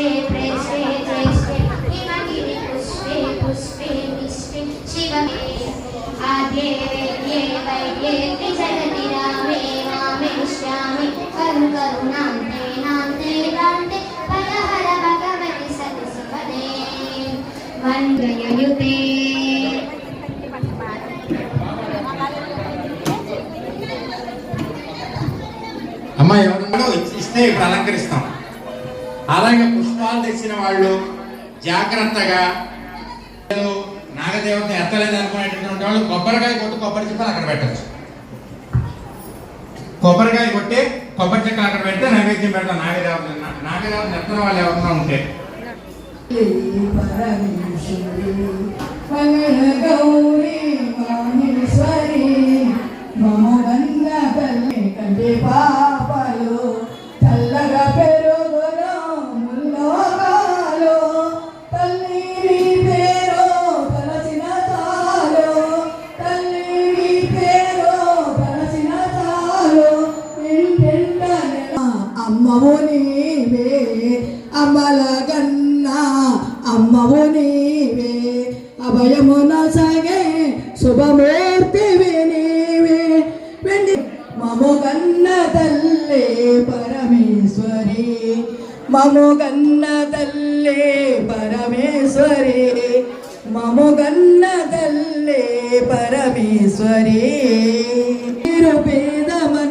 ज्येष्ठे प्रेष्ठे ज्येष्ठे हिमगिरि पुष्पे पुष्पे विष्टे शिवमे आद्ये वेद्ये वैद्ये त्रिजगति रामे रामे श्यामे करुणान्ते नान्ते कान्ते भयहर भगवति सत्सुपदे मन्त्रयुते అమ్మ ఎవరన్నా ఇస్తే ఇప్పుడు అలంకరిస్తాం. అలాగే పుష్పాలు తెచ్చిన వాళ్ళు జాగ్రత్తగా నాగదేవత ఎత్తలేదు అనుకునేటటువంటి వాళ్ళు కొబ్బరికాయ కొట్టి కొబ్బరి చిప్పలు అక్కడ పెట్టచ్చు. కొబ్బరికాయ కొట్టి కొబ్బరి చెక్కలు అక్కడ పెడితే నైవేద్యం పెడతాం. నాగదేవత ఎత్తన వాళ్ళు ఎవరన్నా ఉంటే పాపలు చల్లగా పెరుగును ముల్లోకాలు తల్లి పేరు తలసిన చాలు తల్లి పేరు తలసిన చాలు అమ్మవు నీవే అమ్మల గన్నా అమ్మవు నీవే అభయమున సాగే శుభమూర్తివి నీవే మము గన్న తల్లే పరమేశ్వరి మము గన్న తల్లే పరమేశ్వరి మము గన్న తల్లే పరమేశ్వరి పేదమన